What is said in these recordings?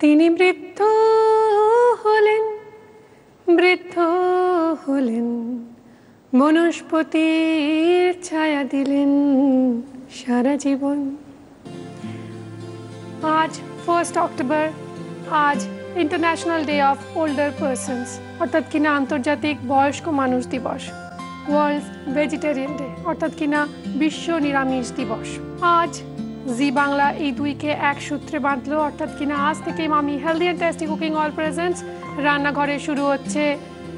তিনি বৃদ্ধ হলেন, বৃদ্ধ হলেন, বনস্পতির ছায়া দিলেন সারা জীবন। আজ 1 অক্টোবর, আজ international day of older persons, অর্থাৎ কিনা আন্তর্জাতিক বয়স্ক মানুষ দিবস। ওয়ার্ল্ড ভেজিটেরিয়ান ডে, অর্থাৎ কিনা বিশ্ব নিরামিষ দিবস। আজ জি বাংলা এই দুইকে এক সূত্রে বাঁধলো, অর্থাৎ কিনা আজ থেকে মামি healthy and tasty cooking all presents রান্নাঘরে শুরু হচ্ছে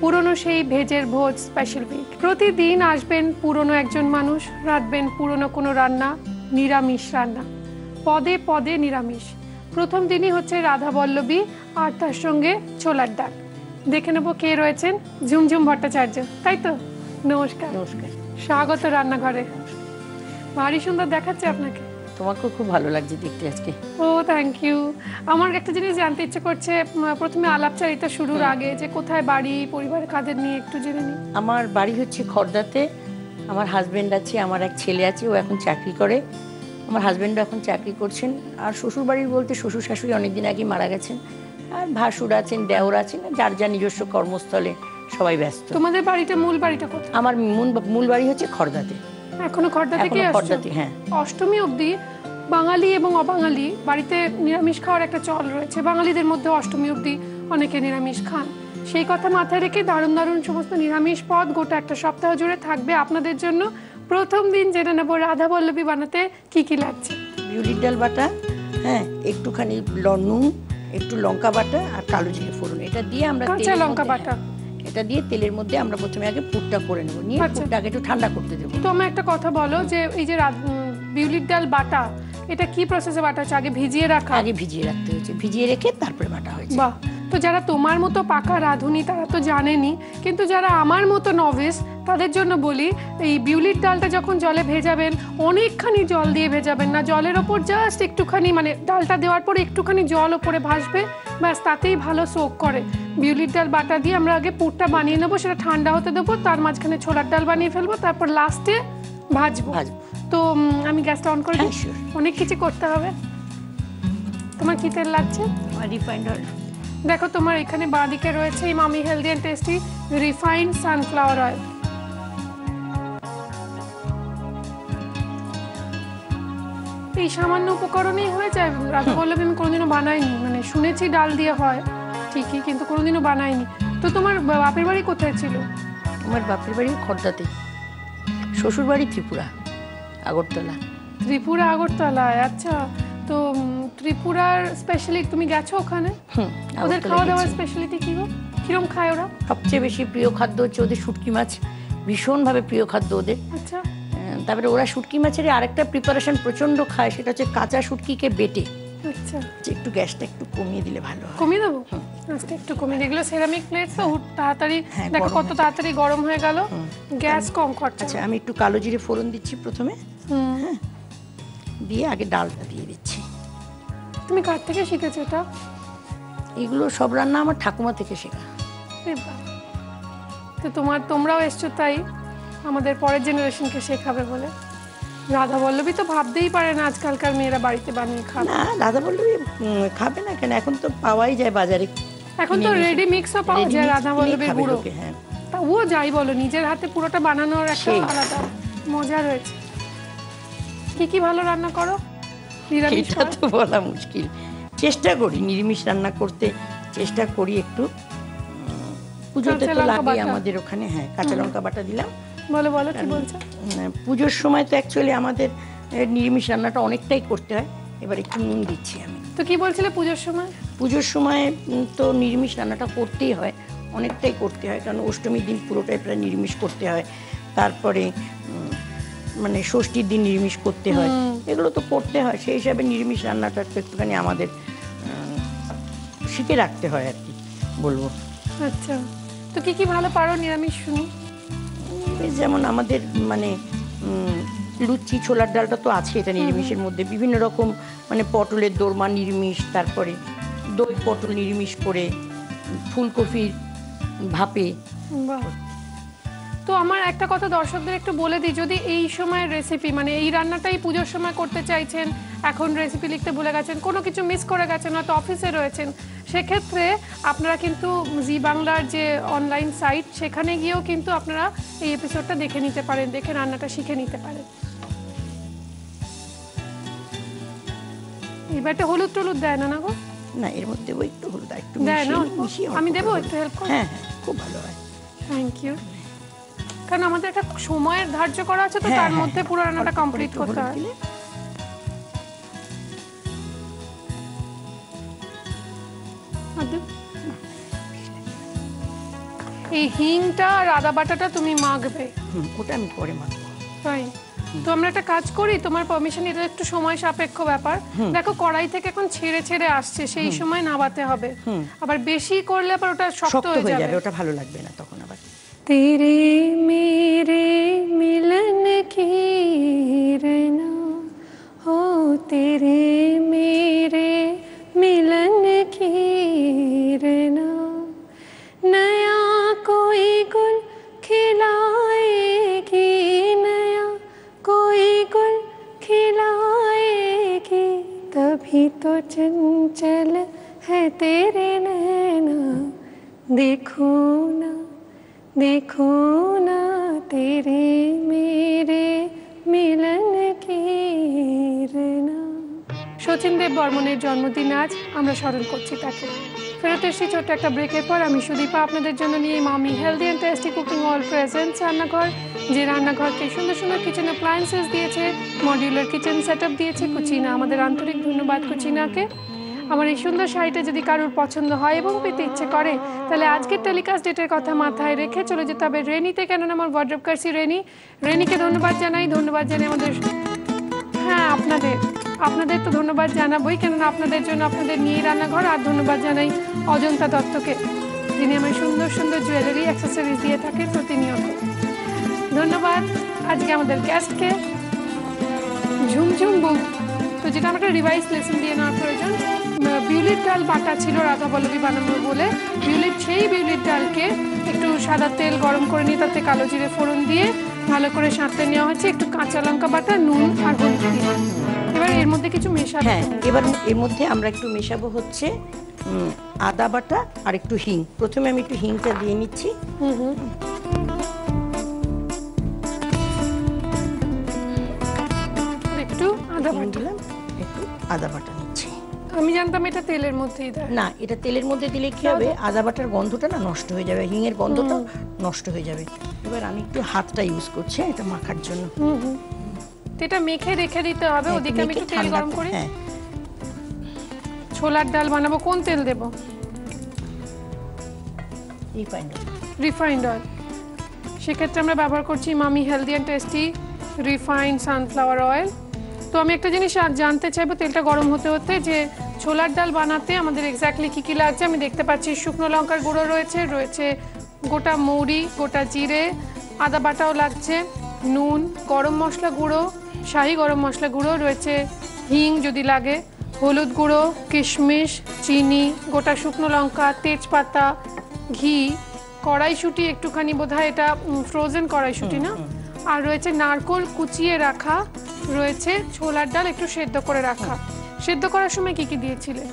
পুরনো সেই ভেজের ভোজ স্পেশাল উইক। প্রতিদিন আসবেন পুরনো একজন মানুষ, রাঁধবেন পুরনো কোনো রান্না, নিরামিষ রান্না, পদে পদে নিরামিষ। প্রথম দিনই হচ্ছে রাধা বল্লভী আর তার সঙ্গে ছোলার ডাল। দেখে নেবো কে রয়েছেন। ঝুমঝুম ভট্টাচার্য, তাই তো? নমস্কার। নমস্কার, স্বাগত রান্নাঘরে। ভারী সুন্দর দেখাচ্ছে আপনাকে। তোমাকেও খুব ভালো লাগছে দেখতে আজকে। ও থ্যাংক ইউ। আমার একটা জিনিস জানতে ইচ্ছে করছে, প্রথমে আলাপচারিতা শুরুর আগে, যে কোথায় বাড়ি, পরিবার কাদের নিয়ে একটু জেনে নিই। আমার বাড়ি হচ্ছে খড়দাতে। আমার হাজবেন্ড আছে, আমার এক ছেলে আছে, ও এখন চাকরি করে। আমার হাজবেন্ডও এখন চাকরি করছেন। আর শ্বশুর বাড়ি বলতে শ্বশুর শাশুড়ি অনেকদিন আগে মারা গেছেন। আর ভাসুর আছেন, দেওর আছেন, যার যার নিজস্ব কর্মস্থলে সবাই ব্যস্ত। তোমাদের বাড়িটা, মূল বাড়িটা কোথায়? আমার মূল বাড়ি হচ্ছে খড়দাতে। এখনো খড়দা থেকে আসছো? খড়দাতে, হ্যাঁ। অষ্টমী অবধি বাঙালি এবং অবাঙালি বাড়িতে নিরামিষ খাওয়ার একটা চল রয়েছে। বাঙালিদের মধ্যে অষ্টমী অবধি অনেকে নিরামিষ খান। সেই কথা মাথায় রেখে দারুণ দারুণ সমস্ত নিরামিষ পদ গোটা একটা সপ্তাহ জুড়ে থাকবে আপনাদের জন্য। প্রথম দিন জেনে নেব রাধা বল্লভী বানাতে কি কি লাগছে। বিউলির ডাল বাটা, হ্যাঁ, একটুখানি নুন, একটু লঙ্কা বাটা আর কালো জিরে ফোড়ন, এটা দিয়ে আমরা কাঁচা লঙ্কা বাটা, এটা দিয়ে তেলের মধ্যে আমরা প্রথমে আগে পুরটা করে নেব, নিয়ে পুরটাকে একটু ঠান্ডা করতে দেবো। তো আমি একটা কথা বলো, যে এই যে বিউলির ডাল বাটা, এটা কি প্রসেসে বাটা হচ্ছে? আগে ভিজিয়ে রাখা? আগে ভিজিয়ে রাখতে হয়েছে, ভিজিয়ে রেখে তারপরে বাটা হয়েছে। বাহ। তো যারা তোমার মতো পাকা রাঁধুনি তারা তো জানেনি, কিন্তু যারা আমার মতো নভিস তাদের জন্য বলি, এই বিউলির ডালটা যখন জলে ভেজাবেন, অনেকখানি জল দিয়ে ভেজাবেন না, জলের ওপর জাস্ট একটুখানি, মানে ডালটা দেওয়ার পর একটুখানি জল ওপরে ভাসবে, ব্যাস, তাতেই ভালো সোক করে। বিউলির ডাল বাটা দিয়ে আমরা আগে পুরটা বানিয়ে নেবো, সেটা ঠান্ডা হতে দেবো, তার মাঝখানে ছোলার ডাল বানিয়ে ফেলবো, তারপর লাস্টে ভাজবো। তো আমি গ্যাসটা অন করে দিই। অনেক কিছু করতে হবে। তোমার কি তেল লাগছে? Refined oil. দেখো, তোমার এখানে বাঁদিকে রয়েছে এই মামি healthy and tasty refined sunflower oil. এই সামান্য উপকরণেই হয়ে যায় রাধা বল্লভী। আমি কোনোদিনও বানাইনি, মানে শুনেছি ডাল দিয়ে হয় ঠিকই, কিন্তু কোনোদিনও বানাইনি। তো তোমার বাপের বাড়ি কোথায় ছিল? আমার বাপের বাড়ি খড়দাতে, শ্বশুর বাড়ি ত্রিপুরা, আগরতলা। ত্রিপুরা, আগরতলায়? আচ্ছা। তো ত্রিপুরার স্পেশালিটি, তুমি গেছো ওখানে? ওদের খাওয়া দাওয়ার স্পেশালিটি কি গো? কিরম খায় ওরা? সবচেয়ে বেশি প্রিয় খাদ্য হচ্ছে ওদের শুটকি মাছ, ভীষণভাবে প্রিয় খাদ্য ওদের। আচ্ছা। তারপরে ওরা শুটকি মাছের আরেকটা প্রিপারেশন প্রচন্ড খায়, সেটা হচ্ছে কাঁচা শুটকিকে বেটে। আচ্ছা। একটু গ্যাসটা একটু কমিয়ে দিলে ভালো হয়। কমিয়ে দেবো? আচ্ছা, একটু কমিয়ে দিই। এগুলো সেরামিক প্লেট তো, তাড়াতাড়ি দেখো কত তাড়াতাড়ি গরম হয়ে গেল, গ্যাস কম খরচা। আচ্ছা, আমি একটু কালো জিরে ফোড়ন দিচ্ছি প্রথমে, হ্যাঁ, দিয়ে আগে ডালটা দিয়ে দিচ্ছি। তুমি কার থেকে শিখেছো এটা? এগুলো সব রান্না আমার ঠাকুমা থেকে শেখা। তো তোমরাও এসছো তাই আমাদের পরের জেনারেশনকে শেখাবে বলে। রাধা বল্লভী তো ভাবতেই পারে না আজকালকার মেয়েরা বাড়িতে বানিয়ে খাবে। না, রাধা বল্লভী খাবে না কেন? এখন তো পাওয়াই যায় বাজারে, এখন তো রেডি মিক্সও পাওয়া যায় রাধা বল্লভীর গুঁড়ো। হ্যাঁ, তা ও যাই বলো, নিজের হাতে পুরোটা বানানোর একটা আলাদা মজা রয়েছে। কি কি ভালো রান্না করো? নিরামিষ তো বলা মুশকিল, চেষ্টা করি নিরামিষ রান্না করতে, চেষ্টা করি একটু। পুজোতে তো লাগে আমাদের ওখানে, হ্যাঁ, কাঁচা লঙ্কা বাটা দিলাম। বলো বলো, কি বলছো? পুজোর সময় তো অ্যাকচুয়ালি আমাদের নিরামিষ রান্নাটা অনেকটাই করতে হয়। এবার একটু নুন দিচ্ছি আমি। তো কি বলছিলে পুজোর সময়? পুজোর সময় তো নিরামিষ রান্নাটা করতেই হয়, অনেকটাই করতে হয়, কারণ অষ্টমীর দিন পুরোটাই প্রায় নিরামিষ করতে হয়। তারপরে মানে ষষ্ঠীর দিন নিরামিষ করতে হয়, এগুলো তো করতে হয়। সেই হিসাবে নিরামিষ রান্নাটা একটুখানি আমাদের শিখে রাখতে হয় আর কি বলবো। আচ্ছা, তো কি কি ভালো পারো নিরামিষ শুনি? যেমন আমাদের মানে লুচি, ছোলার ডালটা তো আছে, এটা নিরামিষের মধ্যে। বিভিন্ন রকম মানে পটলের দোরমা নিরামিষ, তারপরে দই পটল নিরামিষ করে, ফুলকপির ভাপে। তো আমার একটা কথা দর্শকদের একটু বলে দিই, যদি এই সময়ের রেসিপি, মানে এই রান্নাটাই পুজোর সময় করতে চাইছেন, এখন রেসিপি লিখতে ভুলে গেছেন, কোনো কিছু মিস করে গেছেন, হয়তো অফিসে রয়েছেন, সেক্ষেত্রে আপনারা কিন্তু জি বাংলার যে অনলাইন সাইট সেখানে গিয়েও কিন্তু আপনারা এই এপিসোডটা দেখে নিতে পারেন, দেখে রান্নাটা শিখে নিতে পারেন। এবার একটা হলুদ টলুদ দেয় না গো? না, এর মধ্যে দেবো একটু হলুদ, একটু দেয় না? মিশিয়ে আমি দেবো একটু হেল্প করো? হ্যাঁ, খুব ভালো হয়। Thank you. কারণ আমাদের একটা সময়ের ধার্য করা আছে, তো তার মধ্যে পুরো রান্নাটা কমপ্লিট করতে হয়। এই হিংটা আর আদা বাটাটা তুমি মাখবে? ওটা আমি পরে মাখবো। তাই তো আমরা একটা কাজ করি, তোমার পারমিশন, এটা একটু সময় সাপেক্ষ ব্যাপার। দেখো কড়াই থেকে এখন ছেড়ে ছেড়ে আসছে, সেই সময় নাবাতে হবে। আবার বেশি করলে আবার ওটা শক্ত হয়ে যাবে, ওটা ভালো লাগবে না তখন আবার। তেরে মেরে মিলন কি রনা हो, तेरे मेरे मिलन की रना, नया कोई गुल खिलाएगी, नया कोई गुल खिलाएगी, तभी तो चंचल है तेरे नैना, देखो ना देखो ना तेरे मेरे मिलन की रना। শচীন দেব বর্মনের জন্মদিন আজ, আমরা স্মরণ করছি তাকে। ফেরত এসেছি ছোট্ট একটা ব্রেকের পর। আমি সুদীপা আপনাদের জন্য নিয়ে মামি healthy and tasty cooking all presents রান্নাঘর, যে রান্নাঘরকে সুন্দর সুন্দর কিচেন অ্যাপ্লায়েন্সেস দিয়েছে, মডিউলার কিচেন সেট আপ দিয়েছে কুচিনা। আমাদের আন্তরিক ধন্যবাদ কুচিনাকে। আমার এই সুন্দর শাড়িটা যদি কারোর পছন্দ হয় এবং পেতে ইচ্ছে করে, তাহলে আজকের টেলিকাস্ট ডেটের কথা মাথায় রেখে চলে যেতে হবে রেনিতে, কেননা আমার ওয়ার্ড্রোব কার্সি রেনিকে ধন্যবাদ জানাই আমাদের, হ্যাঁ আপনাদের তো ধন্যবাদ জানাবোই, কেননা আপনাদের জন্য আপনাদের নিয়ে রান্নাঘর। আর ধন্যবাদ জানাই অজন্তা দত্তকে, যিনি আমার সুন্দর সুন্দর জুয়েলারি অ্যাক্সেসরিজ দিয়ে থাকে প্রতিনিয়ত। ধন্যবাদ আজকে আমাদের গেস্টকে, ঝুমঝুম বউ। তো যেটা আমার একটা রিভাইস লেসন দিয়ে নেওয়ার প্রয়োজন, বিউলির ডাল বাটা ছিল রাধা বল্লভী বানাবো বলে, সেই বিউলির ডালকে একটু সাদা তেল গরম করে নিয়ে তাতে কালো জিরে ফোড়ন দিয়ে ভালো করে সাঁতলে নেওয়া হচ্ছে, একটু কাঁচা লঙ্কা বাটা, নুন আর হলুদ দিয়ে। এবার এর মধ্যে কিছু মেশাবো। হ্যাঁ, এবার এর মধ্যে আমরা একটু মেশাবো হচ্ছে আদা বাটা আর একটু হিং। প্রথমে আমি একটু হিংটা দিয়ে নিচ্ছি। একটু আদা বাটা, একটু আদা বাটা নিচ্ছি। আমি জানতাম এটা তেলের মধ্যেই দেয়। না, এটা তেলের মধ্যে দিলে কি হবে, আদা বাটার গন্ধটা না নষ্ট হয়ে যাবে, হিঙের গন্ধটা নষ্ট হয়ে যাবে। এবার আমি একটু হাতটা ইউজ করছি এটা মাখার জন্য। এটা মেখে রেখে দিতে হবে। ওদিকে আমি একটু তেল গরম করি। হ্যাঁ, ছোলার ডাল বানাবো, কোন তেল দেব? Refined oil. সেক্ষেত্রে আমরা ব্যবহার করছি মামি healthy and tasty refined sunflower oil. তো আমি একটা জিনিস জানতে চাইবো, তেলটা গরম হতে হতে, যে ছোলার ডাল বানাতে আমাদের এক্স্যাক্টলি কী কী লাগছে। আমি দেখতে পাচ্ছি শুকনো লঙ্কার গুঁড়ো রয়েছে গোটা মৌরি, গোটা জিরে, আদা বাটাও লাগছে, নুন, গরম মশলা গুঁড়ো, শাহি গরম মশলা গুঁড়ো রয়েছে, হিং যদি লাগে, হলুদ গুঁড়ো, কিশমিশ, চিনি, গোটা শুকনো লঙ্কা, তেজপাতা, ঘি, কড়াইশুঁটি একটুখানি, বোধহয় এটা ফ্রোজেন কড়াইশুঁটি না, আর রয়েছে নারকোল কুচিয়ে রাখা, রয়েছে ছোলার ডাল একটু সেদ্ধ করে রাখা। সেদ্ধ করার সময় কি কি দিয়েছিলে?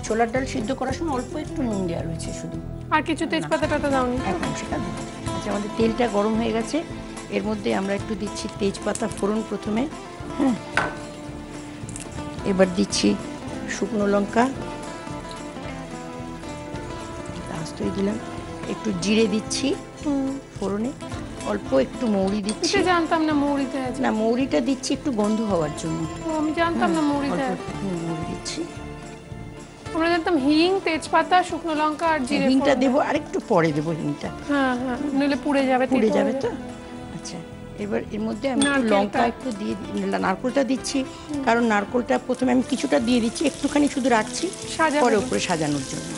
ছোলার ডাল সিদ্ধ করার সময় অল্প একটু নুন দেওয়া রয়েছে শুধু, আর কিছু তেজপাতাটা তো দাওনি? এখন সেটা দেবো। আচ্ছা, আমাদের তেলটা গরম হয়ে গেছে, এর মধ্যে আমরা একটু দিচ্ছি তেজপাতা ফোড়ন প্রথমে। হ্যাঁ, এবার দিচ্ছি শুকনো লঙ্কা, আস্তই দিলাম, একটু জিরে দিচ্ছি ফোড়নে, অল্প একটু মৌরি দিচ্ছি। এটা জানতাম না মৌরিতে আছে। না, মৌরিটা দিচ্ছি একটু গন্ধ হওয়ার জন্য। আমি জানতাম না মৌরিতে আছে। মৌরি দিচ্ছি। আমরা জানতাম হিং, তেজপাতা, শুকনো লঙ্কা আর জিরে। হিংটা দেবো আর একটু পরে দেবো হিংটা। হ্যাঁ, নইলে পুড়ে যাবে তো। আচ্ছা, এবার এর মধ্যে আমি লঙ্কা একটু দিয়ে নারকোলটা দিচ্ছি, কারণ নারকোলটা প্রথমে আমি কিছুটা দিয়ে দিচ্ছি, একটুখানি শুধু রাখছি পরে উপরে সাজানোর জন্য।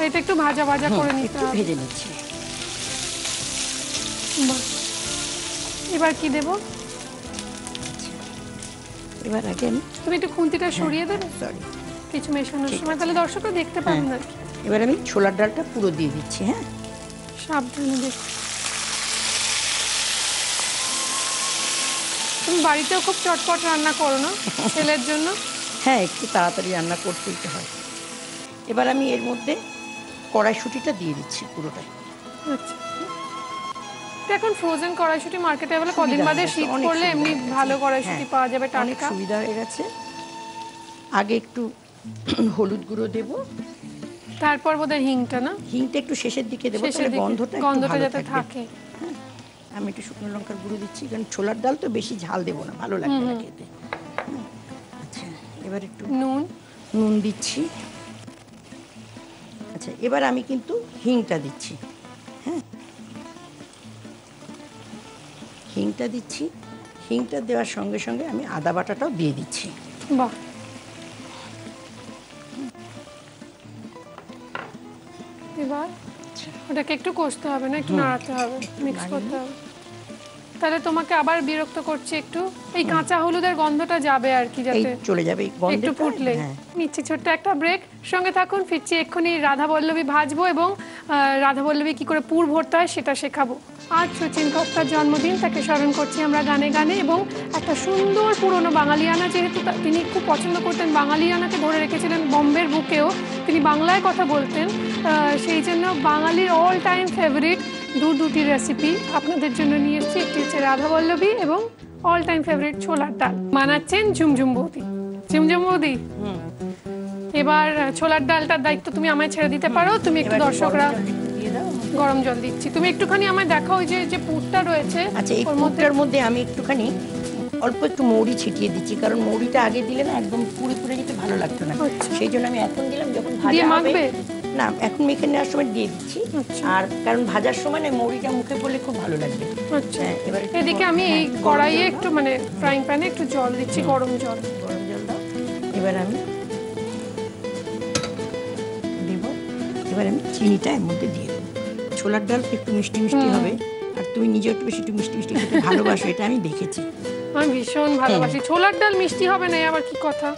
এটা একটু ভাজা ভাজা করে নিতে হবে, ভেজে নিচ্ছি। এবার কি দেব? এবার আগে তুমি একটু খুন্তিটা সরিয়ে দেবে, সরি, কিছু মেশানোর সময়, তাহলে দর্শকরা দেখতে পাবেন না। এবার আমি ছোলার ডালটা পুরো দিয়ে দিচ্ছি। হ্যাঁ, সাবধানে দেখ। তুমি বাড়িতেও খুব চটপট রান্না করো না ছেলের জন্য? হ্যাঁ, একটু তাড়াতাড়ি রান্না করতেই তো হয়। এবার আমি এর মধ্যে কড়াইশুঁটিটা দিয়ে দিচ্ছি পুরোটাই। আচ্ছা, এখন ফ্রোজেন কড়াইশুঁটি মার্কেটে বলে কদিন বাদে শীত পড়লে এমনি ভালো কড়াইশুঁটি পাওয়া যাবে, অনেক সুবিধা হয়ে গেছে। আগে একটু হলুদ গুঁড়ো দেব, তারপর বোধহয় হিংটা, না হিংটা একটু শেষের দিকে দেবো, তাহলে গন্ধটা যাতে থাকে। আমি একটু শুকনো লঙ্কার গুঁড়ো দিচ্ছি, কারণ ছোলার ডাল তো বেশি ঝাল দেবো না, ভালো লাগবে না খেতে। আচ্ছা, এবার একটু নুন দিচ্ছি। আচ্ছা, এবার আমি কিন্তু হিংটা দিচ্ছি। হ্যাঁ, হিংটা দিচ্ছি। হিংটা দেওয়ার সঙ্গে সঙ্গে আমি আদা বাটাটাও দিয়ে দিচ্ছি। বাহ, এবার ওটাকে একটু কষতে হবে না, একটু নাড়াতে হবে, মিক্স করতে হবে। তাহলে তোমাকে আবার বিরক্ত করছে একটু, এই কাঁচা হলুদের গন্ধটা যাবে আর কি, যাতে চলে যাবে একটু ফুটলে। নিচ্ছি ছোট্ট একটা ব্রেক, সঙ্গে থাকুন, ফিরছি এক্ষুনি। রাধাবল্লভী ভাজবো এবং রাধাবল্লভী কি করে পুর ভরতে হয় সেটা শেখাবো। আজ শচীন কর্তার জন্মদিন, তাকে স্মরণ করছি আমরা গানে গানে, এবং একটা সুন্দর পুরনো বাঙালিয়ানা, যেহেতু তিনি খুব পছন্দ করতেন, বাঙালিয়ানাকে ধরে রেখেছিলেন বম্বের বুকেও, তিনি বাংলায় কথা বলতেন, সেই জন্য বাঙালির অল টাইম ফেভারিট দুটি রেসিপি আপনাদের জন্য নিয়ে এসেছি। একটি হচ্ছে রাধাবল্লভী এবং অল টাইম ফেভারিট ছোলার ডাল। বানাচ্ছেন ঝুমঝুম বৌদি। ঝুমঝুম বৌদি, এবার ছোলার ডালটার দায়িত্ব তুমি আমায় ছেড়ে দিতে পারো। তুমি একটু দর্শকরা, গরম জল দিচ্ছি, তুমি একটুখানি আমায় দেখাও ওই যে পুরটা রয়েছে। আচ্ছা, এই পুরটার মধ্যে আমি একটুখানি অল্প একটু মৌরি ছিটিয়ে দিচ্ছি, কারণ মৌরিটা আগে দিলে না একদম পুরি পুরে যেতে ভালো লাগতো না, সেই জন্য আমি এখন দিলাম। যখন ভাজা হবে না, এখন মেখে নেওয়ার সময় দিয়ে দিচ্ছি। আর কারণ ভাজার সময় না মৌরিটা মুখে পড়লে খুব ভালো লাগবে। আচ্ছা, এবার এদিকে আমি এই কড়াইয়ে একটু মানে ফ্রাইং প্যানে একটু জল দিচ্ছি, গরম জল। গরম জল দাও। এবার আমি দেব, এবার আমি চিনিটা এর মধ্যে দিয়ে দেবো। ছোলার ডাল একটু মিষ্টি মিষ্টি হবে, আর তুমি নিজে একটু বেশি একটু মিষ্টি মিষ্টি খেতে ভালোবাসো, এটা আমি দেখেছি। আমি ভীষণ ভালোবাসি। ছোলার ডাল মিষ্টি হবে না আবার কি কথা।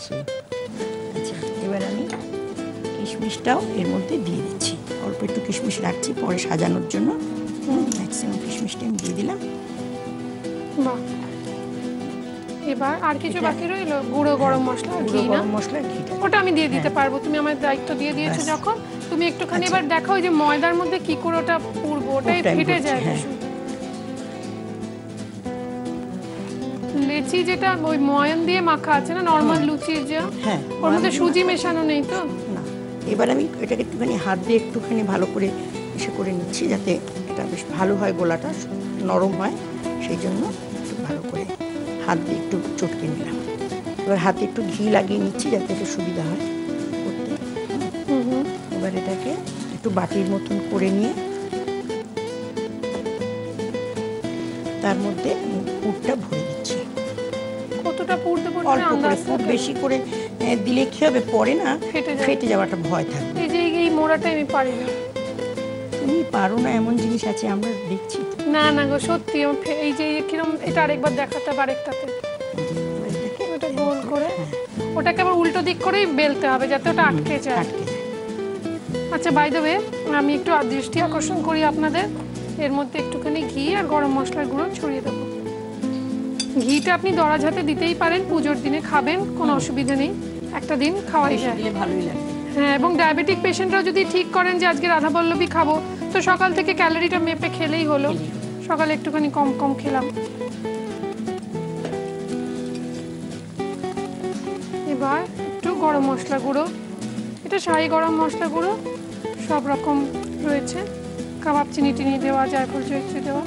আচ্ছা, এবার আমি কিশমিশটাও এর মধ্যে দিয়ে দিচ্ছি। অল্প একটু কিশমিশ রাখছি পরে সাজানোর জন্য। ম্যাক্সিমাম কিশমিশটা আমি দিয়ে দিলাম। বাহ, এবার আর কিছু বাকি রইলো? গুঁড়ো গরম মশলা আর ঘি, না? গরম মশলা, ঘিটা ওটা আমি দিয়ে দিতে পারবো, তুমি আমার দায়িত্ব দিয়ে দিয়েছো যখন। তুমি একটুখানি এবার দেখাও যে ময়দার মধ্যে কি করে ওটা পুরবো, ওটাই ফেটে যায়। লেচি যেটা ওই ময়ন দিয়ে মাখা আছে না, নরমাল লুচির যে, ওর মধ্যে সুজি মেশানো নেই তো? না। এবার আমি এটাকে একটুখানি হাত দিয়ে একটুখানি ভালো করে ইসে করে নিচ্ছি, যাতে এটা বেশ ভালো হয়, গোলাটা নরম হয়, সেই জন্য একটু ভালো করে হাত দিয়ে একটু চটকে নিলাম। এবার হাতে একটু ঘি লাগিয়ে নিচ্ছি যাতে একটু সুবিধা হয় করতে। এবার এটাকে একটু বাটির মতন করে নিয়ে তার মধ্যে পুরটা ভরে দিচ্ছি। কতটা পুর দেবো? অল্প করে, পুর বেশি করে দিলে কি হবে, পরে না ফেটে যাওয়াটা ভয় থাকবে। এই যে এই মোড়াটা আমি পারি না। তুমি পারো না এমন জিনিস আছে আমরা দেখছি। না না গো, সত্যি। এই যে কিরম, এটা আরেকবার দেখাতে হবে আরেকটাতে। ওটা গোল করে ওটাকে আবার উল্টো দিক করেই বেলতে হবে যাতে ওটা আটকে যায়। আচ্ছা, বাই দ্য ওয়ে, আমি একটু দৃষ্টি আকর্ষণ করি আপনাদের, এর মধ্যে একটুখানি ঘি আর গরম মশলার গুঁড়ো ছড়িয়ে দেবো। ঘিটা আপনি দরাজ হাতে দিতেই পারেন, পুজোর দিনে খাবেন, কোনো অসুবিধা নেই, একটা দিন খাওয়াই যায়, ভালোই লাগে। হ্যাঁ, এবং ডায়াবেটিক পেশেন্টরাও যদি ঠিক করেন যে আজকে রাধাবল্লভী খাবো, তো সকাল থেকে ক্যালোরিটা মেপে খেলেই হলো। সকালে একটুখানি কম কম খেলাম। এবার একটু গরম মশলা গুঁড়ো, এটা শাহি গরম মশলা গুঁড়ো, সব রকম রয়েছে, কাবাব চিনি টিনি দেওয়া, জায়ফল জয়িত্রী দেওয়া।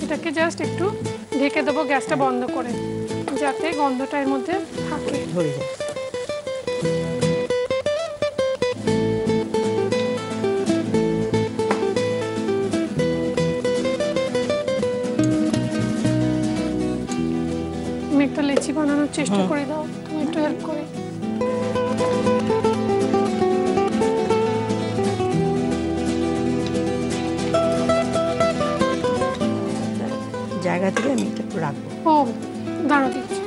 এটাকে জাস্ট একটু ঢেকে দেবো গ্যাসটা বন্ধ করে, যাতে গন্ধটা এর মধ্যে থাকে, ধরে যায়। আমি একটা লেচি বানানোর চেষ্টা করে দাও, তুমি একটু হেল্প করে। জায়গা থেকে আমি এটা একটু রাখবো। ও, দাঁড়ো দিচ্ছি।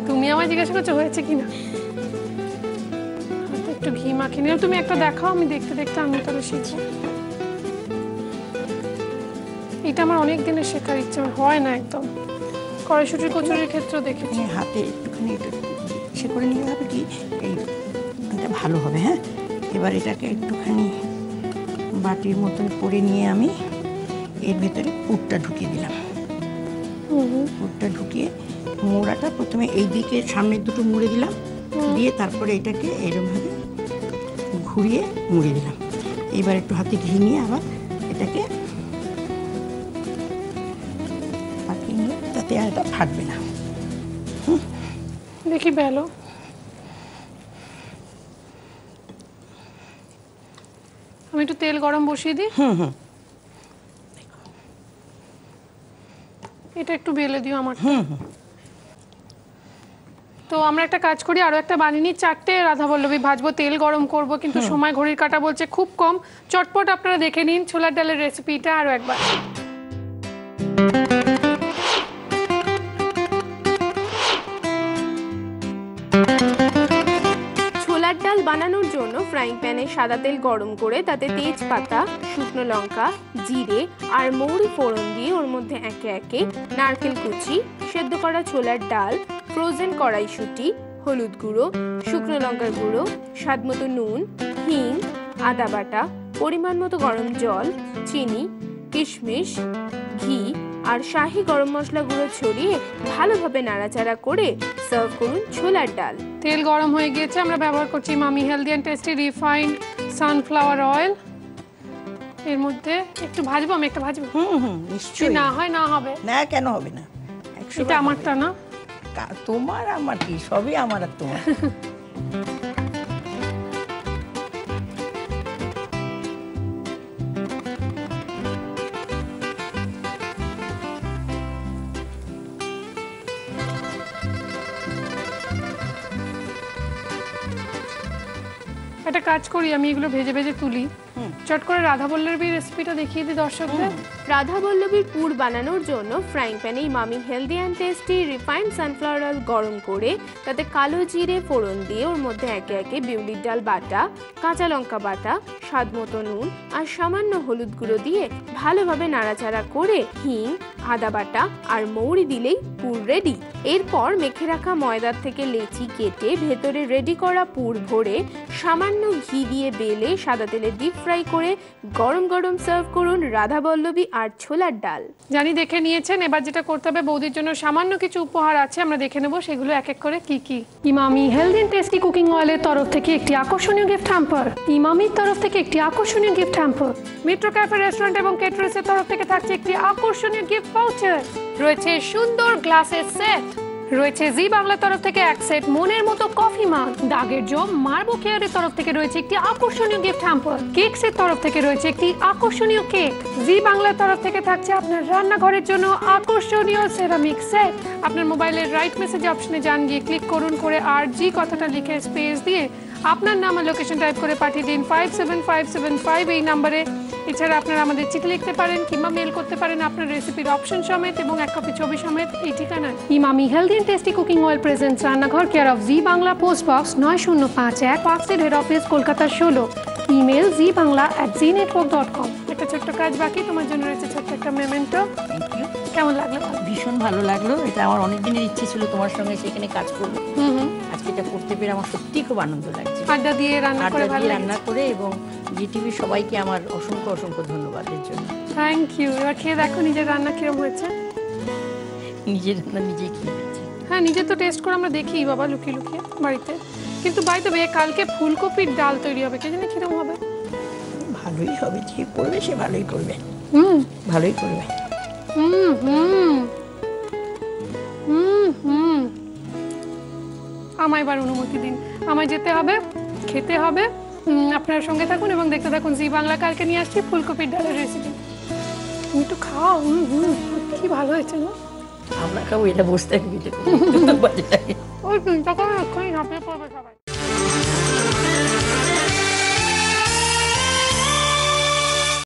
তুমি আমায় জিজ্ঞাসা করছো হয়েছে কিনা। একটু ঘি মাখিয়ে নিও, তুমি একটা দেখাও, আমি দেখতে দেখতে আমি তাহলে শিখবো। এটা আমার অনেক দিনের শেখার ইচ্ছে, হয় না একদম। কড়াইশুঁটি কচুরির ক্ষেত্রেও দেখেছি। হাতে একটুখানি সে করে নিলে হবে কি এই এটা ভালো হবে। হ্যাঁ, এবার এটাকে একটুখানি বাটির মতন করে নিয়ে আমি এর ভেতরে পুরটা ঢুকিয়ে দিলাম। পুরটা ঢুকিয়ে মোড়াটা প্রথমে এই দিকে সামনের দুটো মুড়ে দিলাম, দিয়ে তারপরে এটাকে এরকমভাবে ঘুরিয়ে মুড়ে দিলাম। এবার একটু হাতে ঘি নিয়ে আবার এটাকে পাকিয়ে নিয়ে, তাতে আর এটা ফাটবে না। দেখি বেলো। আমি একটু তেল গরম বসিয়ে দিই। এটা একটু বেলে দিও আমার। তো আমরা একটা কাজ করি, আরো একটা বানিয়ে নিই। 4টে রাধাবল্লভী ভাজবো, তেল গরম করব, কিন্তু সময় ঘড়ির কাঁটা বলছে খুব কম। চটপট আপনারা দেখে নিন ছোলার ডালের রেসিপিটা আরো একবার। ছোলার ডাল বানানোর জন্য ফ্রাইং প্যানে সাদা তেল গরম করে তাতে তেজপাতা, শুকনো লঙ্কা, জিরে আর মৌরি ফোড়ন দিয়ে ওর মধ্যে একে একে নারকেল কুচি, সেদ্ধ করা ছোলার ডাল, ফ্রোজেন কড়াইশুঁটি, হলুদ গুঁড়ো, শুকনো লঙ্কার গুঁড়ো, স্বাদমতো নুন, হিং, আদা বাটা, পরিমাণ মতো গরম জল, চিনি, কিশমিশ, ঘি আর শাহি গরম মশলা গুঁড়ো ছড়িয়ে ভালোভাবে নাড়াচাড়া করে সার্ভ করুন ছোলার ডাল। তেল গরম হয়ে গিয়েছে, আমরা ব্যবহার করছি মামি healthy and tasty refined sunflower oil. এর মধ্যে একটু ভাজবো, আমি একটা ভাজবো। নিশ্চয়ই। না হয় না হবে না, কেন হবে না? এটা আমারটা না? তোমার আমার কি, সবই আমার আর তোমার। একটা কাজ করি, আমি এগুলো ভেজে ভেজে তুলি। চট করে রাধাবল্লভীর রেসিপিটা দেখিয়ে দিই দর্শকদের। রাধাবল্লভীর পুর বানানোর জন্য ফ্রাইং প্যানে মামি healthy and tasty refined sunflower oil গরম করে তাতে কালো জিরে ফোড়ন দিয়ে ওর মধ্যে একে একে বিউলির ডাল বাটা, কাঁচা লঙ্কা বাটা, স্বাদমতো নুন আর সামান্য হলুদ গুঁড়ো দিয়ে ভালোভাবে নাড়াচাড়া করে হিং, আদা বাটা আর মৌরি দিলেই পুর রেডি। এরপর মেখে রাখা ময়দার থেকে লেচি কেটে ভেতরে রেডি করা পুর ভরে সামান্য ঘি দিয়ে বেলে সাদা তেলে ডিপ ফ্রাই করে গরম গরম সার্ভ করুন রাধাবল্লভী আর ছোলার ডাল। জানি দেখে নিয়েছেন, এবার যেটা করতে হবে, বৌদির জন্য সামান্য কিছু উপহার আছে, আমরা দেখে নেব সেগুলো এক এক করে কি কি। Emami healthy and tasty cooking অয়েলের তরফ থেকে একটি আকর্ষণীয় গিফট হ্যাম্পার। ইমামির তরফ থেকে একটি আকর্ষণীয় gift hamper. Metro cafe restaurant এবং কেটারার্সের তরফ থেকে থাকছে একটি আকর্ষণীয় গিফট ভাউচার। রয়েছে সুন্দর গ্লাসের সেট। রয়েছে জি বাংলার তরফ থেকে এক সেট মনের মতো কফি মাগ। দাগের জম মার্বো কেয়ারের তরফ থেকে রয়েছে একটি আকর্ষণীয় গিফট হ্যাম্পার। কেকসের তরফ থেকে রয়েছে একটি আকর্ষণীয় কেক। জি বাংলার তরফ থেকে থাকছে আপনার রান্নাঘরের জন্য আকর্ষণীয় সেরামিক সেট। আপনার মোবাইলের রাইট মেসেজ অপশনে যান, গিয়ে ক্লিক করুন, করে আর জি কথাটা লিখে স্পেস দিয়ে আপনার নাম আর লোকেশন টাইপ করে পাঠিয়ে দিন 57575 এই নাম্বারে। এছাড়া আপনারা আমাদের চিঠি লিখতে পারেন কিংবা মেল করতে পারেন আপনার রেসিপির অপশন সমেত এবং এক কপি ছবি সমেত এই ঠিকানায়। Emami healthy and tasty cooking oil presents রান্নাঘর, care of Zee Bangla, post box 9051, Park Street head office, Kolkata 16। Email zibangla@znetwork.com। একটা ছোট্ট কাজ বাকি, তোমার জন্য রয়েছে ছোট্ট একটা মেমেন্টো। কেমন লাগলো? ভীষণ ভালো লাগলো। এটা আমার অনেক দিনের ইচ্ছে ছিল তোমার সঙ্গে সেখানে কাজ করবো। আজকে এটা করতে পেরে আমার সত্যি খুব আনন্দ লাগছে। আড্ডা দিয়ে রান্না করে এবং জিটিভি সবাইকে আমার অসংখ্য অসংখ্য ধন্যবাদের জন্য। Thank you. এবার খেয়ে দেখো নিজের রান্না কিরম হয়েছে। নিজের রান্না নিজে খেয়েছি। হ্যাঁ, নিজে তো টেস্ট করে আমরা দেখি বাবা, লুকিয়ে লুকিয়ে বাড়িতে। কিন্তু বাড়িতে কালকে ফুলকপির ডাল তৈরি হবে, কে জানে কিরম হবে। ভালোই হবে, যে করবে সে ভালোই করবে। ভালোই করবে। আমায় এবার অনুমতি দিন, আমায় যেতে হবে, খেতে হবে। আপনার সঙ্গে থাকুন এবং দেখতে থাকুন জি বাংলা। কালকে নিয়ে আসছি ফুলকপির ডালের রেসিপি। তুমি একটু খাও। কি ভালো হয়েছে না? আমরা খাবো, এটা বসতে থাকবি। ওই তখন এক্ষুনি ঝাঁপিয়ে পড়বে সবাই।